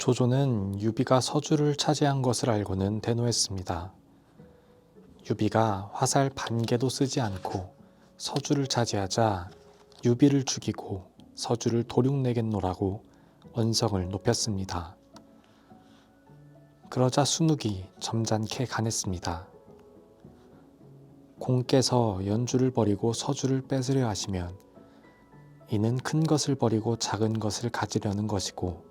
조조는 유비가 서주를 차지한 것을 알고는 대노했습니다. 유비가 화살 반개도 쓰지 않고 서주를 차지하자 유비를 죽이고 서주를 도륙내겠노라고 언성을 높였습니다. 그러자 순욱이 점잖게 간했습니다. 공께서 연주를 버리고 서주를 뺏으려 하시면 이는 큰 것을 버리고 작은 것을 가지려는 것이고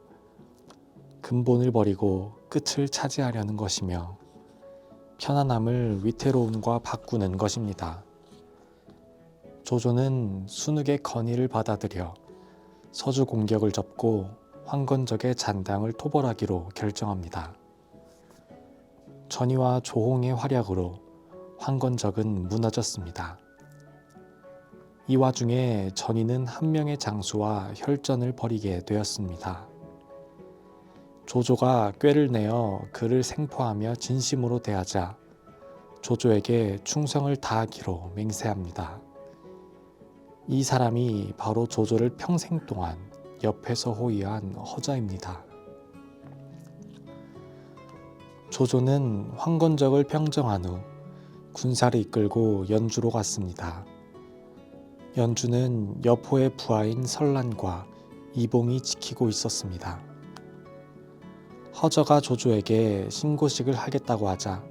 근본을 버리고 끝을 차지하려는 것이며 편안함을 위태로움과 바꾸는 것입니다. 조조는 순욱의 건의를 받아들여 서주 공격을 접고 황건적의 잔당을 토벌하기로 결정합니다. 전의와 조홍의 활약으로 황건적은 무너졌습니다. 이 와중에 전의는 한 명의 장수와 혈전을 벌이게 되었습니다. 조조가 꾀를 내어 그를 생포하며 진심으로 대하자 조조에게 충성을 다하기로 맹세합니다. 이 사람이 바로 조조를 평생 동안 옆에서 호위한 허자입니다. 조조는 황건적을 평정한 후 군사를 이끌고 연주로 갔습니다. 연주는 여포의 부하인 설란과 이봉이 지키고 있었습니다. 허저가 조조에게 신고식을 하겠다고 하자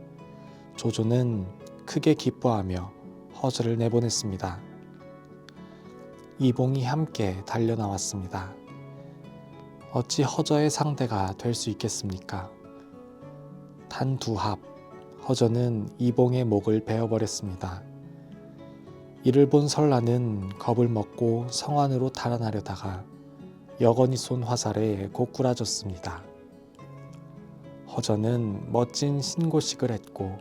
조조는 크게 기뻐하며 허저를 내보냈습니다. 이봉이 함께 달려나왔습니다. 어찌 허저의 상대가 될 수 있겠습니까? 단 두 합, 허저는 이봉의 목을 베어버렸습니다. 이를 본 설란은 겁을 먹고 성 안으로 달아나려다가 여건이 쏜 화살에 고꾸라졌습니다. 허저는 멋진 신고식을 했고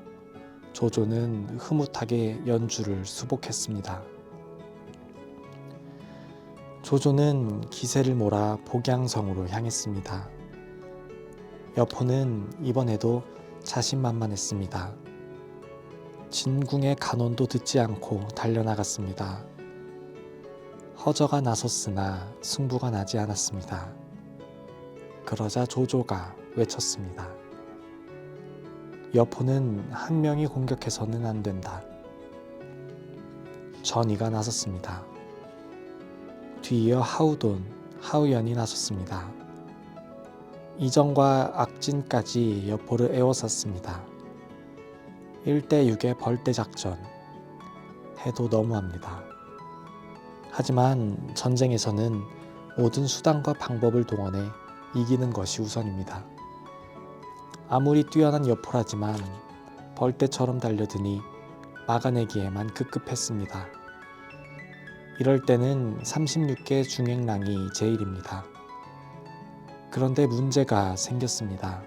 조조는 흐뭇하게 연주를 수복했습니다. 조조는 기세를 몰아 복양성으로 향했습니다. 여포는 이번에도 자신만만했습니다. 진궁의 간언도 듣지 않고 달려나갔습니다. 허저가 나섰으나 승부가 나지 않았습니다. 그러자 조조가 외쳤습니다. 여포는 한 명이 공격해서는 안 된다. 전의가 나섰습니다. 뒤이어 하우돈, 하우연이 나섰습니다. 이정과 악진까지 여포를 에워쌌습니다. 1대6의 벌떼작전 해도 너무합니다. 하지만 전쟁에서는 모든 수단과 방법을 동원해 이기는 것이 우선입니다. 아무리 뛰어난 여포라지만 벌떼처럼 달려드니 막아내기에만 급급했습니다. 이럴 때는 36개 중행랑이 제일입니다. 그런데 문제가 생겼습니다.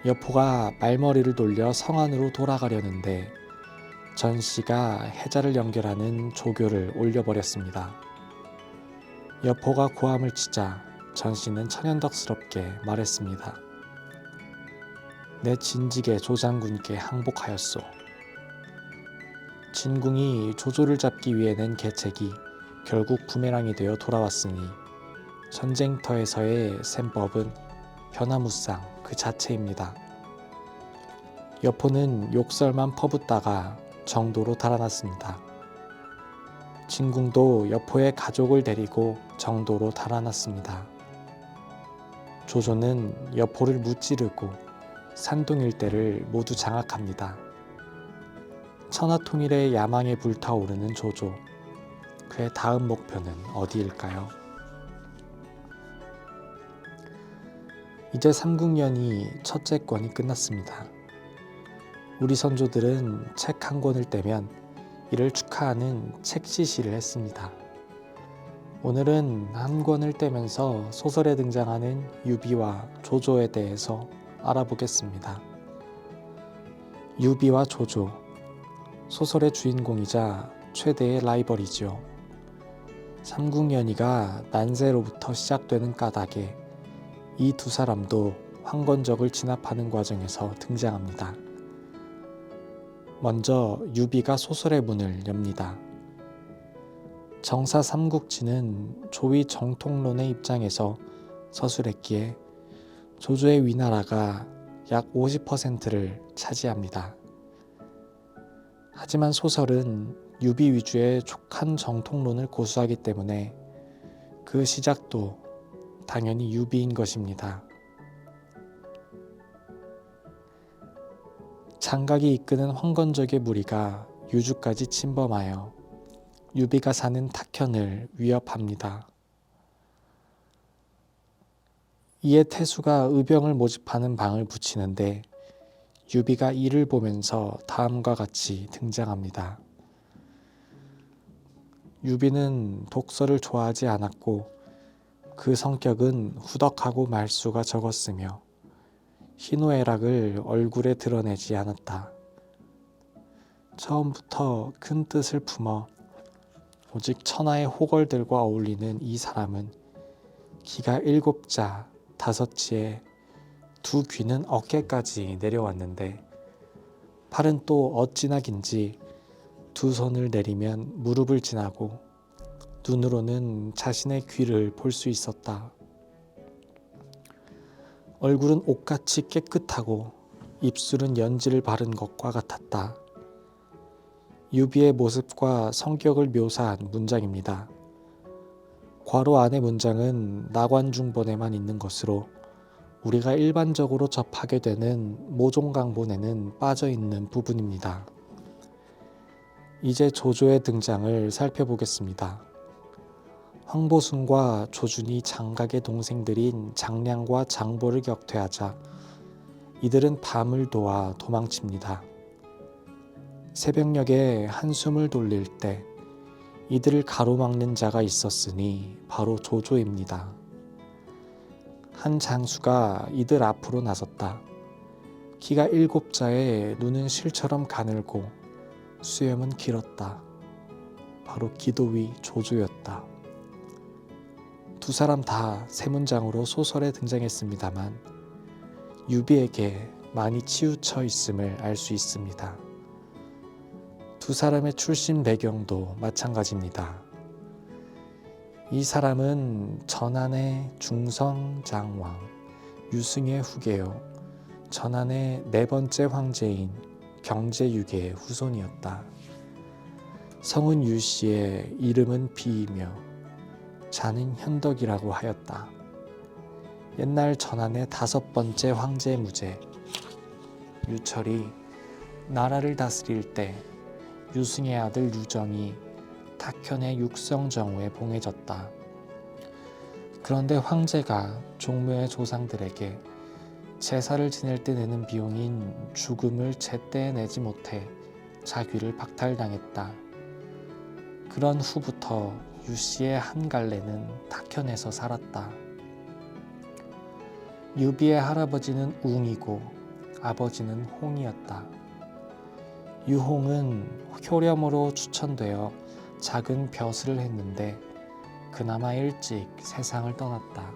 여포가 말머리를 돌려 성 안으로 돌아가려는데 전씨가 해자를 연결하는 조교를 올려버렸습니다. 여포가 고함을 치자 전씨는 천연덕스럽게 말했습니다. 내 진직의 조장군께 항복하였소. 진궁이 조조를 잡기 위해 낸 계책이 결국 부메랑이 되어 돌아왔으니 전쟁터에서의 셈법은 변화무쌍 그 자체입니다. 여포는 욕설만 퍼붓다가 정도로 달아났습니다. 진궁도 여포의 가족을 데리고 정도로 달아났습니다. 조조는 여포를 무찌르고 산동 일대를 모두 장악합니다. 천하통일의 야망에 불타오르는 조조, 그의 다음 목표는 어디일까요? 이제 삼국연이 첫째 권이 끝났습니다. 우리 선조들은 책 한 권을 떼면 이를 축하하는 책시시를 했습니다. 오늘은 한 권을 떼면서 소설에 등장하는 유비와 조조에 대해서 알아보겠습니다. 유비와 조조, 소설의 주인공이자 최대의 라이벌이지요. 삼국연의가 난세로부터 시작되는 까닭에 이 두 사람도 황건적을 진압하는 과정에서 등장합니다. 먼저 유비가 소설의 문을 엽니다. 정사 삼국지는 조위 정통론의 입장에서 서술했기에 조조의 위나라가 약 50%를 차지합니다. 하지만 소설은 유비 위주의 족한 정통론을 고수하기 때문에 그 시작도 당연히 유비인 것입니다. 장각이 이끄는 황건적의 무리가 유주까지 침범하여 유비가 사는 탁현을 위협합니다. 이에 태수가 의병을 모집하는 방을 붙이는데 유비가 이를 보면서 다음과 같이 등장합니다. 유비는 독서를 좋아하지 않았고 그 성격은 후덕하고 말수가 적었으며 희노애락을 얼굴에 드러내지 않았다. 처음부터 큰 뜻을 품어 오직 천하의 호걸들과 어울리는 이 사람은 키가 7자 5지에 두 귀는 어깨까지 내려왔는데 팔은 또 어찌나 긴지 두 손을 내리면 무릎을 지나고 눈으로는 자신의 귀를 볼 수 있었다. 얼굴은 옷같이 깨끗하고 입술은 연지를 바른 것과 같았다. 유비의 모습과 성격을 묘사한 문장입니다. 괄호 안의 문장은 나관중본에만 있는 것으로 우리가 일반적으로 접하게 되는 모종강본에는 빠져있는 부분입니다. 이제 조조의 등장을 살펴보겠습니다. 황보순과 조준이 장각의 동생들인 장량과 장보를 격퇴하자 이들은 밤을 도와 도망칩니다. 새벽녘에 한숨을 돌릴 때 이들을 가로막는 자가 있었으니 바로 조조입니다. 한 장수가 이들 앞으로 나섰다. 키가 7자에 눈은 실처럼 가늘고 수염은 길었다. 바로 기도위 조조였다. 두 사람 다 세 문장으로 소설에 등장했습니다만 유비에게 많이 치우쳐 있음을 알 수 있습니다. 두 사람의 출신 배경도 마찬가지입니다. 이 사람은 전한의 중성장왕 유승의 후계요 전한의 4번째 황제인 경제유계의 후손이었다. 성은 유씨의 이름은 비이며 자는 현덕이라고 하였다. 옛날 전한의 5번째 황제 무제 유철이 나라를 다스릴 때 유승의 아들 유정이 탁현의 육성정후에 봉해졌다. 그런데 황제가 종묘의 조상들에게 제사를 지낼 때 내는 비용인 주금을 제때에 내지 못해 자귀를 박탈당했다. 그런 후부터 유씨의 한 갈래는 탁현에서 살았다. 유비의 할아버지는 웅이고 아버지는 홍이었다. 유홍은 효렴으로 추천되어 작은 벼슬을 했는데 그나마 일찍 세상을 떠났다.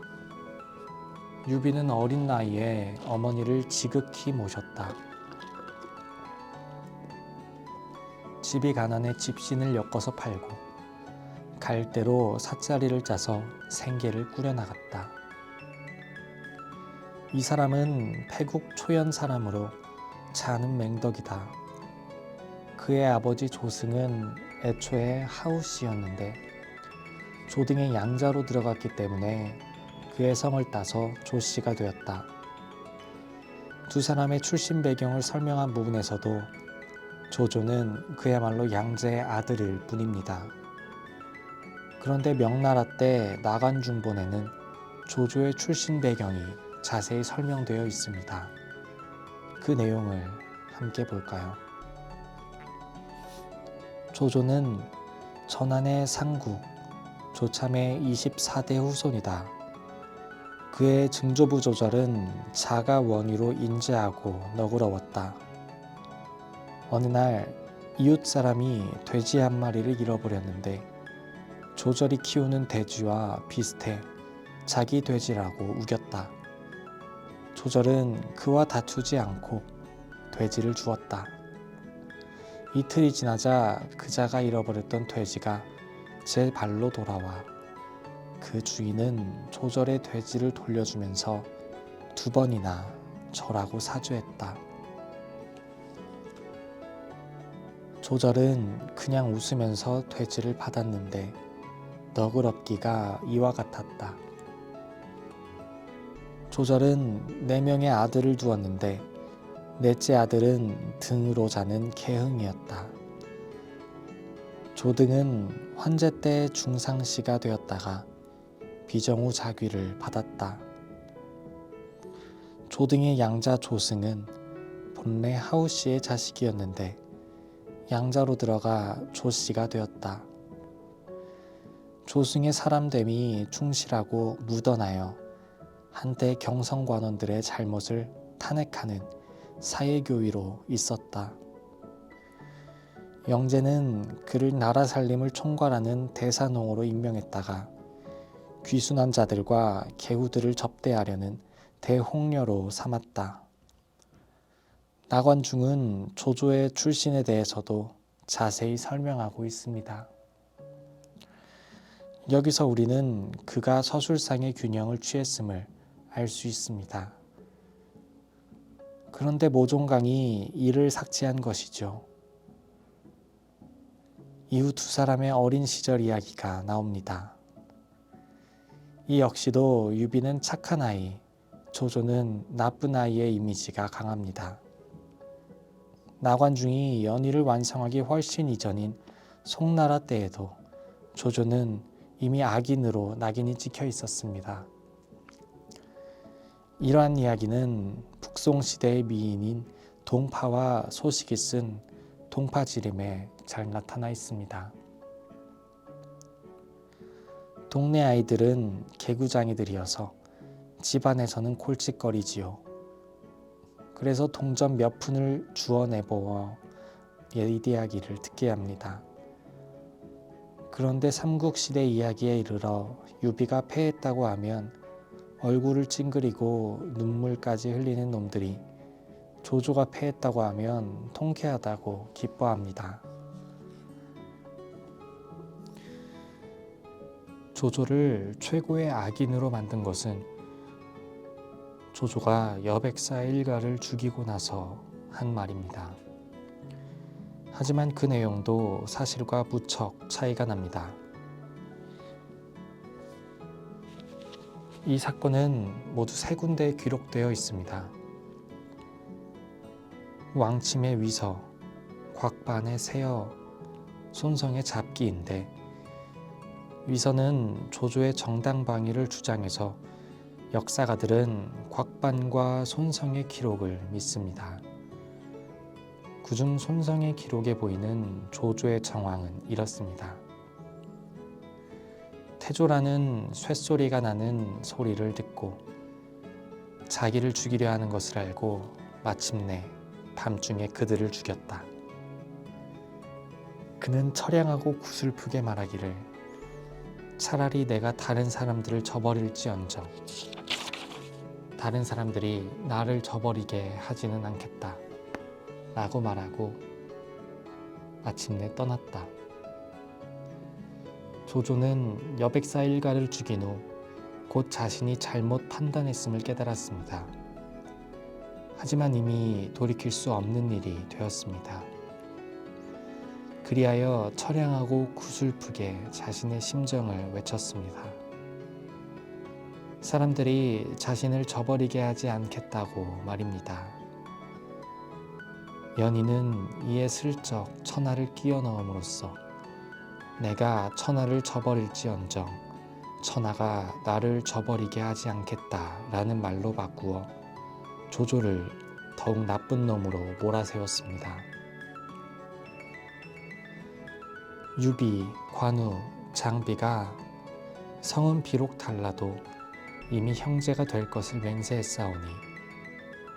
유비는 어린 나이에 어머니를 지극히 모셨다. 집이 가난해 집신을 엮어서 팔고 갈대로 삿자리를 짜서 생계를 꾸려나갔다. 이 사람은 패국 초연 사람으로 자는 맹덕이다. 그의 아버지 조승은 애초에 하우씨였는데 조등의 양자로 들어갔기 때문에 그의 성을 따서 조씨가 되었다. 두 사람의 출신 배경을 설명한 부분에서도 조조는 그야말로 양제의 아들일 뿐입니다. 그런데 명나라 때 나간중본에는 조조의 출신 배경이 자세히 설명되어 있습니다. 그 내용을 함께 볼까요? 조조는 전한의 상국 조참의 24대 후손이다. 그의 증조부 조절은 자가 원위로 인재하고 너그러웠다. 어느 날 이웃 사람이 돼지 한 마리를 잃어버렸는데 조절이 키우는 돼지와 비슷해 자기 돼지라고 우겼다. 조절은 그와 다투지 않고 돼지를 주었다. 이틀이 지나자 그자가 잃어버렸던 돼지가 제 발로 돌아와 그 주인은 조절의 돼지를 돌려주면서 2번이나 절하고 사죄했다. 조절은 그냥 웃으면서 돼지를 받았는데 너그럽기가 이와 같았다. 조절은 4명의 아들을 두었는데 넷째 아들은 등으로 자는 계흥이었다. 조등은 환제 때 중상시가 되었다가 비정후 자귀를 받았다. 조등의 양자 조승은 본래 하우씨의 자식이었는데 양자로 들어가 조씨가 되었다. 조승의 사람됨이 충실하고 무던하여 한때 경성관원들의 잘못을 탄핵하는 사회교위로 있었다. 영제는 그를 나라 살림을 총괄하는 대사농으로 임명했다가 귀순한 자들과 개후들을 접대하려는 대홍려로 삼았다. 나관중은 조조의 출신에 대해서도 자세히 설명하고 있습니다. 여기서 우리는 그가 서술상의 균형을 취했음을 알 수 있습니다. 그런데 모종강이 이를 삭제한 것이죠. 이후 2사람의 어린 시절 이야기가 나옵니다. 이 역시도 유비는 착한 아이, 조조는 나쁜 아이의 이미지가 강합니다. 나관중이 연희를 완성하기 훨씬 이전인 송나라 때에도 조조는 이미 악인으로 낙인이 찍혀 있었습니다. 이러한 이야기는 북송시대의 미인인 동파와 소식이 쓴 동파지림에 잘 나타나 있습니다. 동네 아이들은 개구장이들이어서 집안에서는 골칫거리지요. 그래서 동전 몇 푼을 주워 내보어 옛 이야기를 듣게 합니다. 그런데 삼국시대 이야기에 이르러 유비가 패했다고 하면 얼굴을 찡그리고 눈물까지 흘리는 놈들이 조조가 패했다고 하면 통쾌하다고 기뻐합니다. 조조를 최고의 악인으로 만든 것은 조조가 여백사의 일가를 죽이고 나서 한 말입니다. 하지만 그 내용도 사실과 무척 차이가 납니다. 이 사건은 모두 3군데에 기록되어 있습니다. 왕침의 위서, 곽반의 세어, 손성의 잡기인데 위서는 조조의 정당방위를 주장해서 역사가들은 곽반과 손성의 기록을 믿습니다. 그중 손성의 기록에 보이는 조조의 정황은 이렇습니다. 태조라는 쇳소리가 나는 소리를 듣고 자기를 죽이려 하는 것을 알고 마침내 밤중에 그들을 죽였다. 그는 처량하고 구슬프게 말하기를 차라리 내가 다른 사람들을 저버릴지언정 다른 사람들이 나를 저버리게 하지는 않겠다 라고 말하고 마침내 떠났다. 조조는 여백사 일가를 죽인 후 곧 자신이 잘못 판단했음을 깨달았습니다. 하지만 이미 돌이킬 수 없는 일이 되었습니다. 그리하여 처량하고 구슬프게 자신의 심정을 외쳤습니다. 사람들이 자신을 저버리게 하지 않겠다고 말입니다. 연희는 이에 슬쩍 천하를 끼워 넣음으로써 내가 천하를 저버릴지언정 천하가 나를 저버리게 하지 않겠다라는 말로 바꾸어 조조를 더욱 나쁜 놈으로 몰아세웠습니다. 유비, 관우, 장비가 성은 비록 달라도 이미 형제가 될 것을 맹세했사오니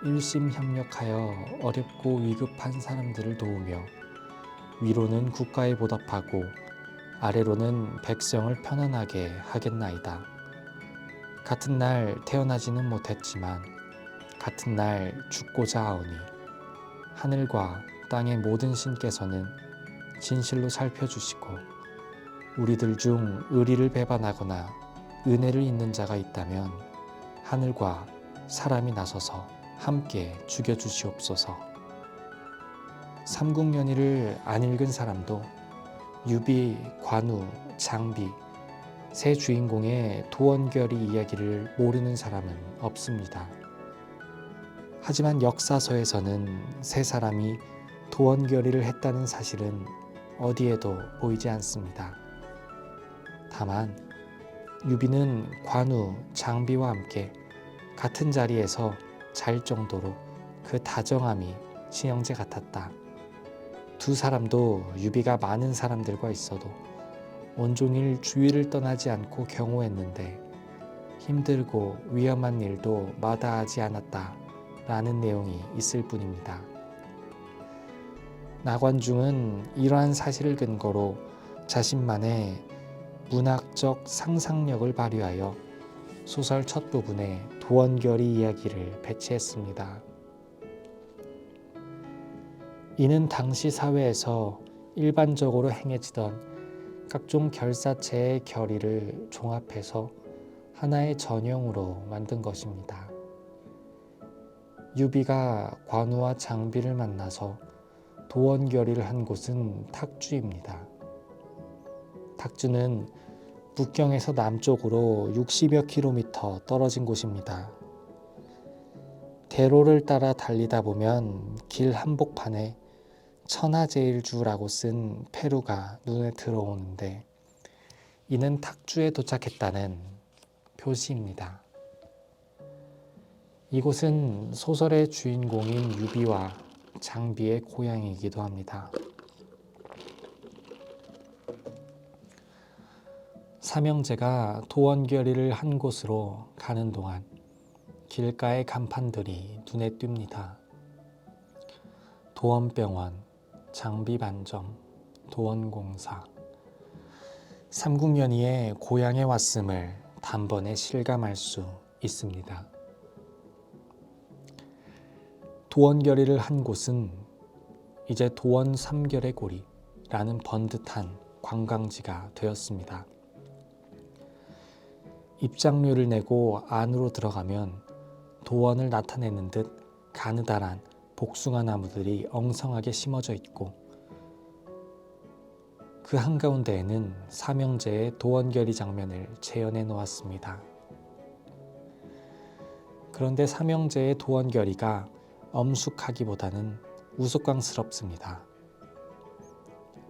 일심협력하여 어렵고 위급한 사람들을 도우며 위로는 국가에 보답하고 아래로는 백성을 편안하게 하겠나이다. 같은 날 태어나지는 못했지만 같은 날 죽고자 하오니 하늘과 땅의 모든 신께서는 진실로 살펴주시고 우리들 중 의리를 배반하거나 은혜를 잊는 자가 있다면 하늘과 사람이 나서서 함께 죽여주시옵소서. 삼국연의를 안 읽은 사람도 유비, 관우, 장비 세 주인공의 도원결의 이야기를 모르는 사람은 없습니다. 하지만 역사서에서는 세 사람이 도원결의를 했다는 사실은 어디에도 보이지 않습니다. 다만 유비는 관우, 장비와 함께 같은 자리에서 잘 정도로 그 다정함이 친형제 같았다. 두 사람도 유비가 많은 사람들과 있어도 온종일 주위를 떠나지 않고 경호했는데 힘들고 위험한 일도 마다하지 않았다 라는 내용이 있을 뿐입니다. 나관중은 이러한 사실을 근거로 자신만의 문학적 상상력을 발휘하여 소설 첫 부분에 도원결의 이야기를 배치했습니다. 이는 당시 사회에서 일반적으로 행해지던 각종 결사체의 결의를 종합해서 하나의 전형으로 만든 것입니다. 유비가 관우와 장비를 만나서 도원결의를 한 곳은 탁주입니다. 탁주는 북경에서 남쪽으로 60여 킬로미터 떨어진 곳입니다. 대로를 따라 달리다 보면 길 한복판에 천하제일주라고 쓴 페루가 눈에 들어오는데 이는 탁주에 도착했다는 표시입니다. 이곳은 소설의 주인공인 유비와 장비의 고향이기도 합니다. 삼형제가 도원결의를 한 곳으로 가는 동안 길가의 간판들이 눈에 띕니다. 도원병원, 장비반점, 도원공사. 삼국연의의 고향에 왔음을 단번에 실감할 수 있습니다. 도원결의를 한 곳은 이제 도원 삼결의 고리라는 번듯한 관광지가 되었습니다. 입장료를 내고 안으로 들어가면 도원을 나타내는 듯 가느다란 복숭아 나무들이 엉성하게 심어져 있고 그 한가운데에는 삼형제의 도원결의 장면을 재현해 놓았습니다. 그런데 삼형제의 도원결의가 엄숙하기보다는 우스꽝스럽습니다.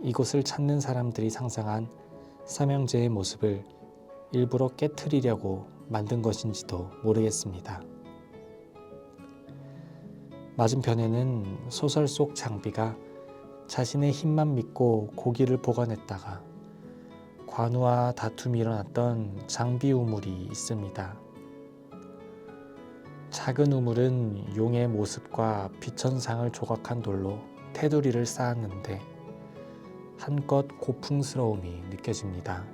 이곳을 찾는 사람들이 상상한 삼형제의 모습을 일부러 깨트리려고 만든 것인지도 모르겠습니다. 맞은편에는 소설 속 장비가 자신의 힘만 믿고 고기를 보관했다가 관우와 다툼이 일어났던 장비 우물이 있습니다. 작은 우물은 용의 모습과 비천상을 조각한 돌로 테두리를 쌓았는데 한껏 고풍스러움이 느껴집니다.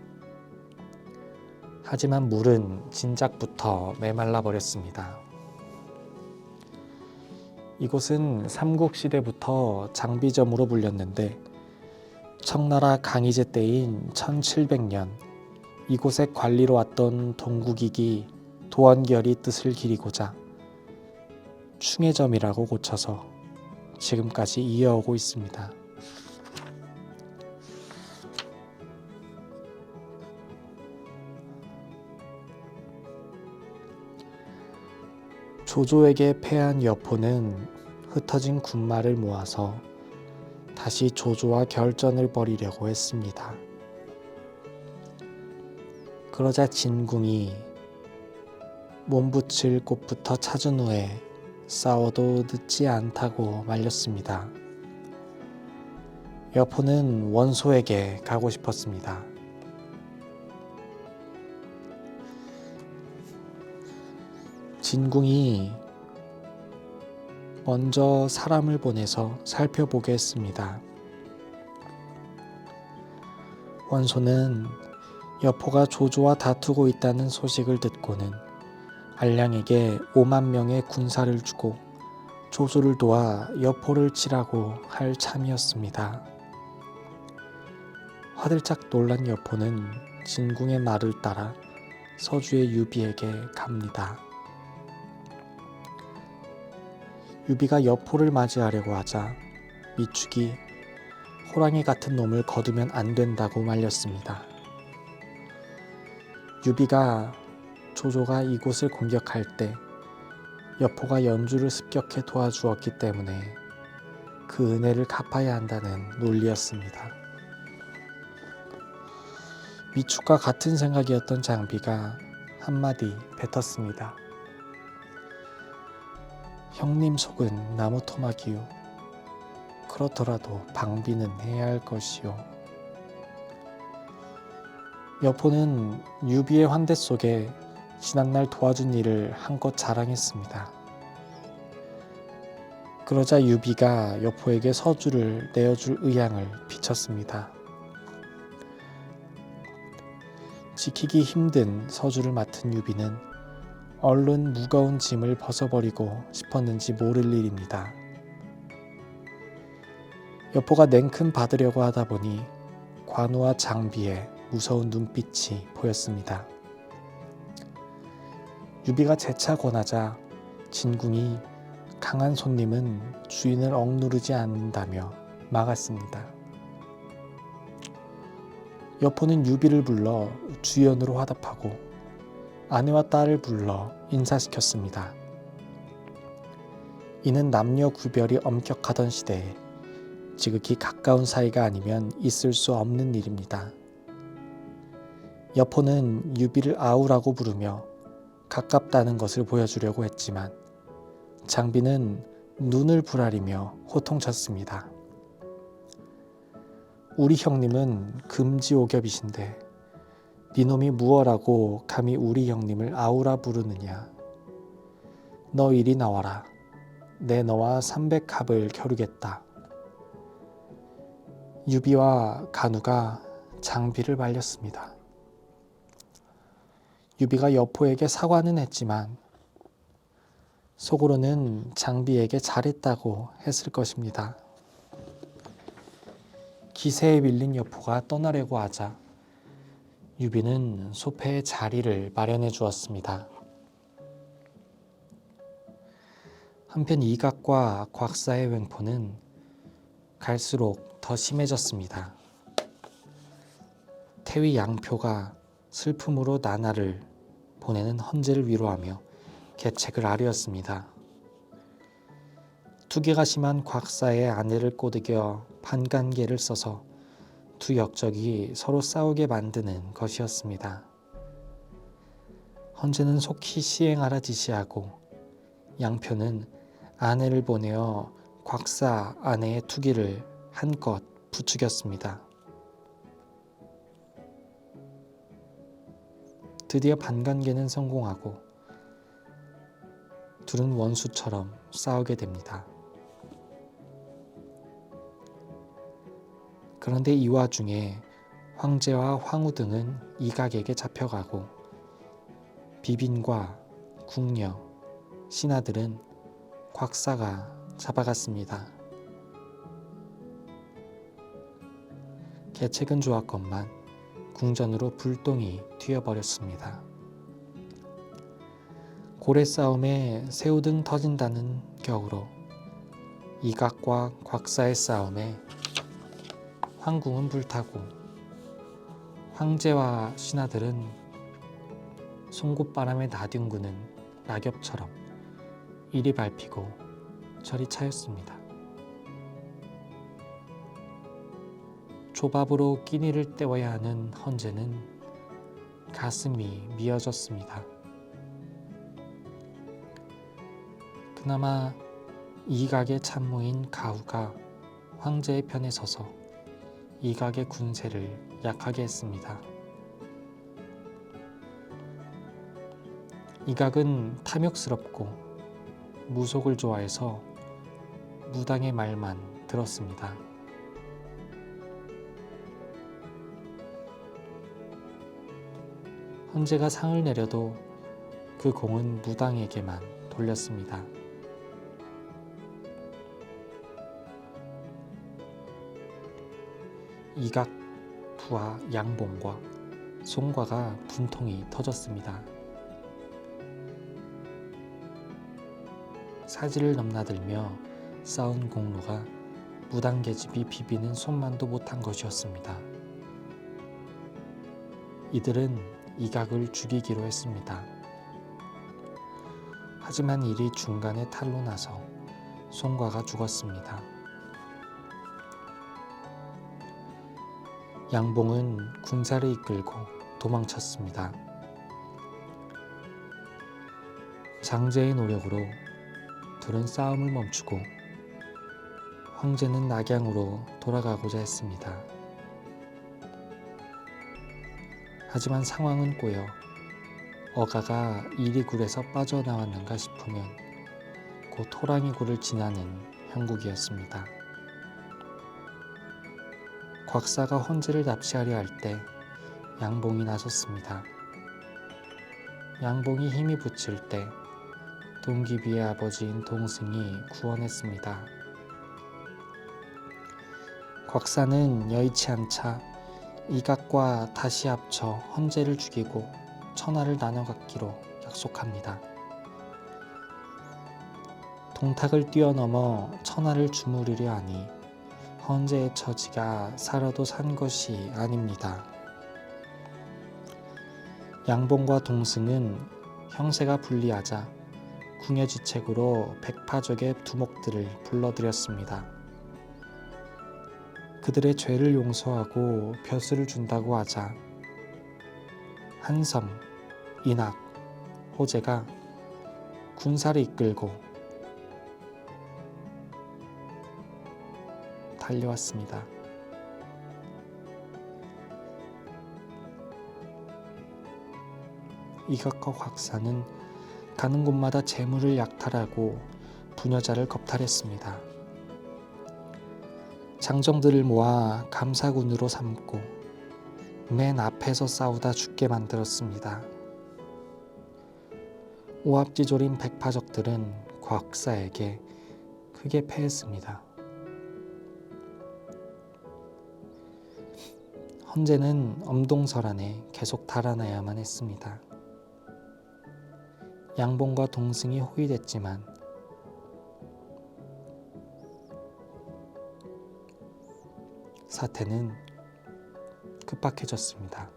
하지만 물은 진작부터 메말라 버렸습니다. 이곳은 삼국시대부터 장비점으로 불렸는데 청나라 강희제 때인 1700년 이곳에 관리로 왔던 동국익이 도원결의 뜻을 기리고자 충해점이라고 고쳐서 지금까지 이어오고 있습니다. 조조에게 패한 여포는 흩어진 군마를 모아서 다시 조조와 결전을 벌이려고 했습니다. 그러자 진궁이 몸붙일 곳부터 찾은 후에 싸워도 늦지 않다고 말렸습니다. 여포는 원소에게 가고 싶었습니다. 진궁이 먼저 사람을 보내서 살펴보게 했습니다. 원소는 여포가 조조와 다투고 있다는 소식을 듣고는 알량에게 5만 명의 군사를 주고 조조를 도와 여포를 치라고 할 참이었습니다. 화들짝 놀란 여포는 진궁의 말을 따라 서주의 유비에게 갑니다. 유비가 여포를 맞이하려고 하자 미축이 호랑이 같은 놈을 거두면 안 된다고 말렸습니다. 유비가 조조가 이곳을 공격할 때 여포가 연주를 습격해 도와주었기 때문에 그 은혜를 갚아야 한다는 논리였습니다. 미축과 같은 생각이었던 장비가 한마디 뱉었습니다. 형님 속은 나무 토막이요. 그렇더라도 방비는 해야 할 것이요. 여포는 유비의 환대 속에 지난날 도와준 일을 한껏 자랑했습니다. 그러자 유비가 여포에게 서주를 내어줄 의향을 비쳤습니다. 지키기 힘든 서주를 맡은 유비는 얼른 무거운 짐을 벗어버리고 싶었는지 모를 일입니다. 여포가 냉큼 받으려고 하다 보니 관우와 장비의 무서운 눈빛이 보였습니다. 유비가 재차 권하자 진궁이 강한 손님은 주인을 억누르지 않는다며 막았습니다. 여포는 유비를 불러 주연으로 화답하고 아내와 딸을 불러 인사시켰습니다. 이는 남녀 구별이 엄격하던 시대에 지극히 가까운 사이가 아니면 있을 수 없는 일입니다. 여포는 유비를 아우라고 부르며 가깝다는 것을 보여주려고 했지만 장비는 눈을 부라리며 호통쳤습니다. 우리 형님은 금지오겹이신데 니놈이 무어라고 감히 우리 형님을 아우라 부르느냐. 너 이리 나와라. 내 너와 300합을 겨루겠다. 유비와 간우가 장비를 말렸습니다. 유비가 여포에게 사과는 했지만 속으로는 장비에게 잘했다고 했을 것입니다. 기세에 밀린 여포가 떠나려고 하자 유비는 소패에 자리를 마련해 주었습니다. 한편 이각과 곽사의 횡포는 갈수록 더 심해졌습니다. 태위 양표가 슬픔으로 나날을 보내는 헌제를 위로하며 계책을 아뢰었습니다. 투기가 심한 곽사의 아내를 꼬드겨 반간계를 써서 두 역적이 서로 싸우게 만드는 것이었습니다. 헌제는 속히 시행하라 지시하고 양표는 아내를 보내어 곽사 아내의 투기를 한껏 부추겼습니다. 드디어 반간계는 성공하고 둘은 원수처럼 싸우게 됩니다. 그런데 이 와중에 황제와 황후 등은 이각에게 잡혀가고 비빈과 궁녀, 신하들은 곽사가 잡아갔습니다. 계책은 좋았건만 궁전으로 불똥이 튀어버렸습니다. 고래 싸움에 새우등 터진다는 격으로 이각과 곽사의 싸움에 황궁은 불타고 황제와 신하들은 송곳바람에 나뒹구는 낙엽처럼 이리 밟히고 저리 차였습니다. 조밥으로 끼니를 때워야 하는 헌제는 가슴이 미어졌습니다. 그나마 이각의 참모인 가후가 황제의 편에 서서 이각의 군세를 약하게 했습니다. 이각은 탐욕스럽고 무속을 좋아해서 무당의 말만 들었습니다. 헌제가 상을 내려도 그 공은 무당에게만 돌렸습니다. 이각 부하 양봉과 송과가 분통이 터졌습니다. 사지를 넘나들며 쌓은 공로가 무당 계집이 비비는 손만도 못한 것이었습니다. 이들은 이각을 죽이기로 했습니다. 하지만 일이 중간에 탈로 나서 송과가 죽었습니다. 양봉은 군사를 이끌고 도망쳤습니다. 장제의 노력으로 둘은 싸움을 멈추고 황제는 낙양으로 돌아가고자 했습니다. 하지만 상황은 꼬여 어가가 이리굴에서 빠져나왔는가 싶으면 곧 호랑이굴을 지나는 형국이었습니다. 곽사가 헌제를 납치하려 할 때 양봉이 나섰습니다. 양봉이 힘이 붙일 때 동기비의 아버지인 동승이 구원했습니다. 곽사는 여의치 않자 이각과 다시 합쳐 헌제를 죽이고 천하를 나눠 갖기로 약속합니다. 동탁을 뛰어넘어 천하를 주무르려 하니 헌제의 처지가 살아도 산 것이 아닙니다. 양봉과 동승은 형세가 불리하자 궁여지책으로 백파족의 두목들을 불러들였습니다. 그들의 죄를 용서하고 벼슬을 준다고 하자 한섬, 인학, 호재가 군사를 이끌고 달려왔습니다. 이각과 곽사는 가는 곳마다 재물을 약탈하고 부녀자를 겁탈했습니다. 장정들을 모아 감사군으로 삼고 맨 앞에서 싸우다 죽게 만들었습니다. 오합지졸인 백파적들은 곽사에게 크게 패했습니다. 헌제는 엄동설안에 계속 달아나야만 했습니다. 양봉과 동승이 호위됐지만 사태는 급박해졌습니다.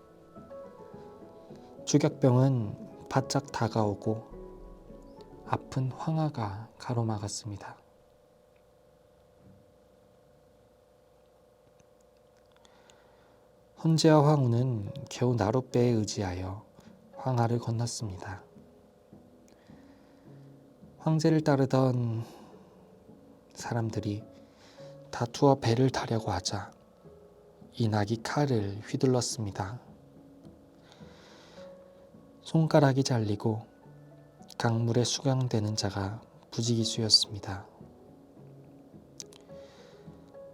주격병은 바짝 다가오고 아픈 황하가 가로막았습니다. 헌제와 황후는 겨우 나룻배에 의지하여 황하를 건넜습니다. 황제를 따르던 사람들이 다투어 배를 타려고 하자 인학이 칼을 휘둘렀습니다. 손가락이 잘리고 강물에 수강되는 자가 부지기수였습니다.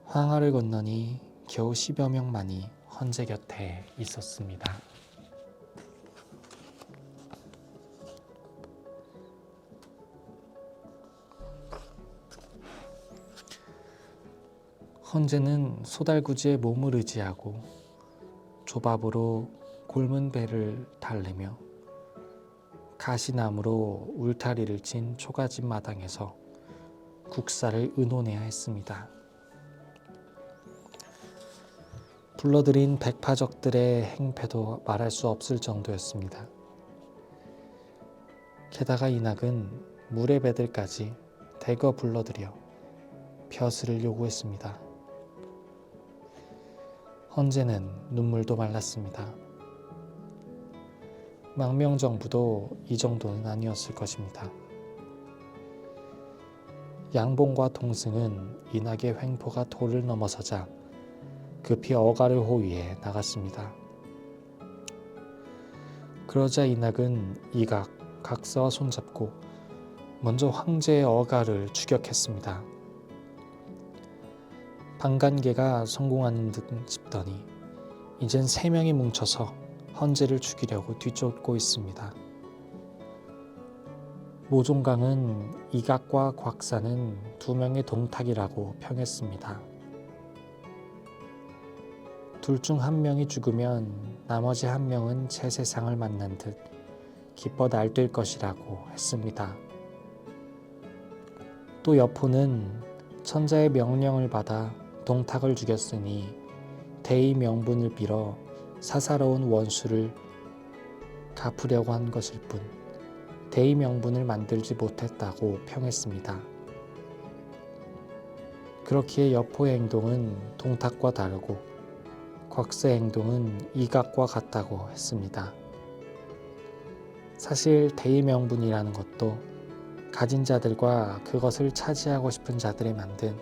황하를 건너니 겨우 10여 명만이 헌제 곁에 있었습니다. 헌제는 소달구지에 몸을 의지하고 조밥으로 곪은 배를 달래며 가시나무로 울타리를 친 초가집 마당에서 국사를 의논해야 했습니다. 불러들인 백파적들의 행패도 말할 수 없을 정도였습니다. 게다가 인학은 물의 배들까지 대거 불러들여 벼슬을 요구했습니다. 헌제는 눈물도 말랐습니다. 망명정부도 이 정도는 아니었을 것입니다. 양봉과 동승은 인학의 횡포가 도를 넘어서자 급히 어가를 호위해 나갔습니다. 그러자 인학은 이각, 각사와 손잡고 먼저 황제의 어가를 추격했습니다. 방간계가 성공하는 듯 싶더니 이젠 3명이 뭉쳐서 헌제를 죽이려고 뒤쫓고 있습니다. 모종강은 이각과 곽사는 2명의 동탁이라고 평했습니다. 둘 중 1명이 죽으면 나머지 1명은 새 세상을 만난 듯 기뻐 날뛸 것이라고 했습니다. 또 여포는 천자의 명령을 받아 동탁을 죽였으니 대의 명분을 빌어 사사로운 원수를 갚으려고 한 것일 뿐 대의 명분을 만들지 못했다고 평했습니다. 그렇기에 여포의 행동은 동탁과 다르고 곽사의 행동은 이각과 같다고 했습니다. 사실 대의 명분이라는 것도 가진 자들과 그것을 차지하고 싶은 자들이 만든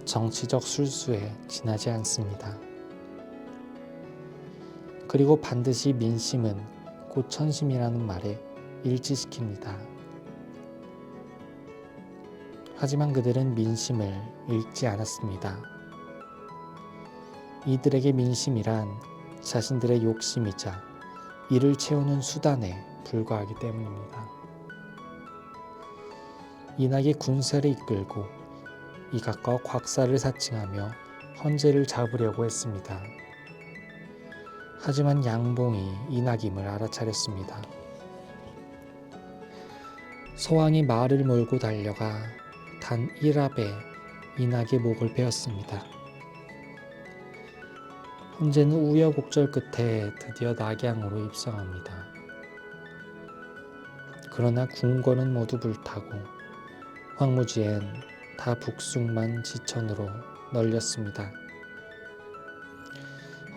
정치적 술수에 지나지 않습니다. 그리고 반드시 민심은 곧 천심이라는 말에 일치시킵니다. 하지만 그들은 민심을 읽지 않았습니다. 이들에게 민심이란 자신들의 욕심이자 이를 채우는 수단에 불과하기 때문입니다. 이낙이 군사를 이끌고 이각과 곽사를 사칭하며 헌제를 잡으려고 했습니다. 하지만 양봉이 이낙임을 알아차렸습니다. 서왕이 말을 몰고 달려가 단 1합에 이낙의 목을 베었습니다. 헌제는 우여곡절 끝에 드디어 낙양으로 입성합니다. 그러나 궁궐은 모두 불타고 황무지엔 다 북숭만 지천으로 널렸습니다.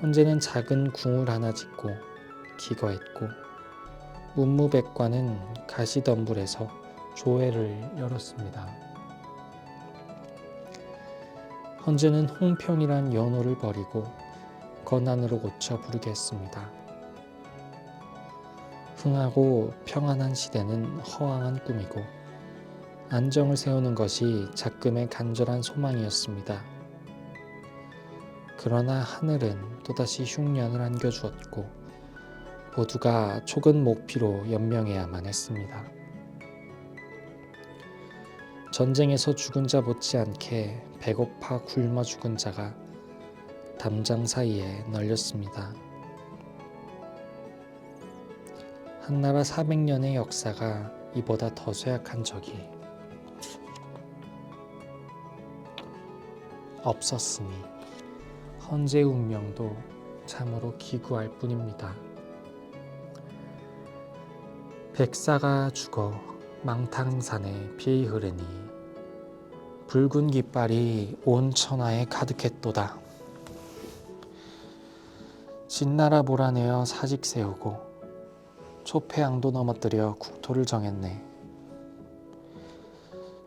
헌제는 작은 궁을 하나 짓고 기거했고 문무백관은 가시덤불에서 조회를 열었습니다. 헌제는 홍평이란 연호를 버리고 건안으로 고쳐 부르게 했습니다. 흥하고 평안한 시대는 허황한 꿈이고 안정을 세우는 것이 작금의 간절한 소망이었습니다. 그러나 하늘은 또다시 흉년을 안겨주었고 모두가 촉은 목피로 연명해야만 했습니다. 전쟁에서 죽은 자 못지않게 배고파 굶어 죽은 자가 담장 사이에 널렸습니다. 한나라 400년의 역사가 이보다 더 쇠약한 적이 없었으니 헌제의 운명도 참으로 기구할 뿐입니다. 백사가 죽어 망탕산에 피이 흐르니 붉은 깃발이 온 천하에 가득했도다. 진나라 몰아내어 사직 세우고 초패양도 넘어뜨려 국토를 정했네.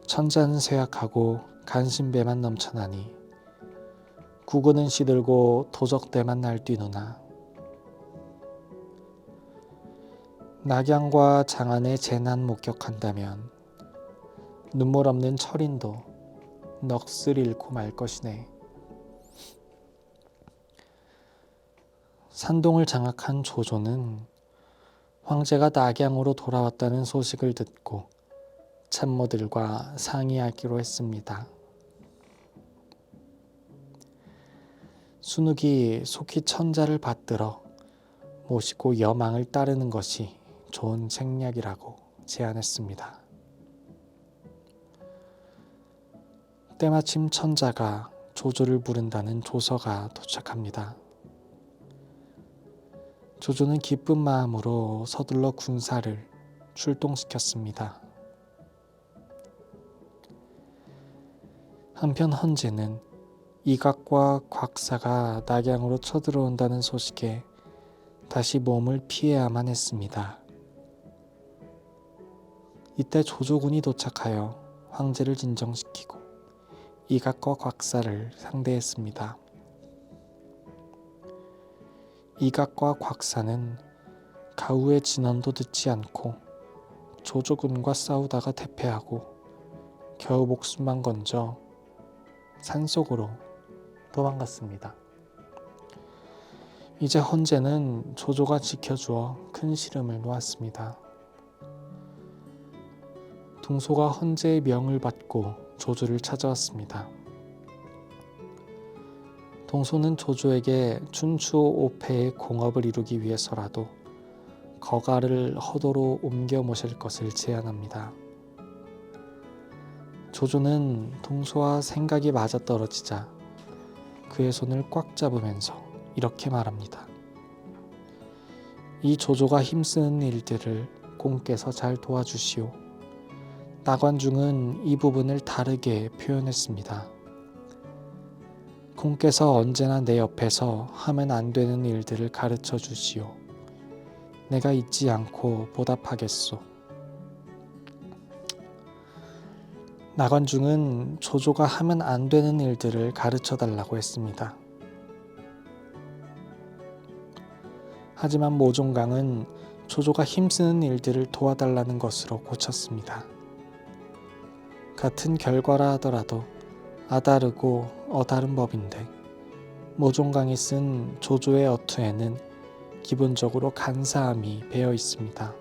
천자는 쇠약하고 간신배만 넘쳐나니 국은은 시들고 도적대만 날뛰누나. 낙양과 장안의 재난 목격한다면 눈물 없는 철인도 넋을 잃고 말 것이네. 산동을 장악한 조조는 황제가 낙양으로 돌아왔다는 소식을 듣고 참모들과 상의하기로 했습니다. 순욱이 속히 천자를 받들어 모시고 여망을 따르는 것이 좋은 생략이라고 제안했습니다. 때마침 천자가 조조를 부른다는 조서가 도착합니다. 조조는 기쁜 마음으로 서둘러 군사를 출동시켰습니다. 한편 헌제는 이각과 곽사가 낙양으로 쳐들어온다는 소식에 다시 몸을 피해야만 했습니다. 이때 조조군이 도착하여 황제를 진정시키고 이각과 곽사를 상대했습니다. 이각과 곽사는 가후의 진언도 듣지 않고 조조군과 싸우다가 대패하고 겨우 목숨만 건져 산속으로 도망갔습니다. 이제 헌제는 조조가 지켜주어 큰 시름을 놓았습니다. 동소가 헌제의 명을 받고 조조를 찾아왔습니다. 동소는 조조에게 춘추 5패의 공업을 이루기 위해서라도 거가를 허도로 옮겨 모실 것을 제안합니다. 조조는 동소와 생각이 맞아떨어지자 그의 손을 꽉 잡으면서 이렇게 말합니다. 이 조조가 힘쓰는 일들을 공께서 잘 도와주시오. 나관중은 이 부분을 다르게 표현했습니다. 공께서 언제나 내 옆에서 하면 안 되는 일들을 가르쳐 주시오. 내가 잊지 않고 보답하겠소. 나관중은 조조가 하면 안 되는 일들을 가르쳐 달라고 했습니다. 하지만 모종강은 조조가 힘쓰는 일들을 도와달라는 것으로 고쳤습니다. 같은 결과라 하더라도 아다르고 어다른 법인데 모종강이 쓴 조조의 어투에는 기본적으로 간사함이 배어 있습니다.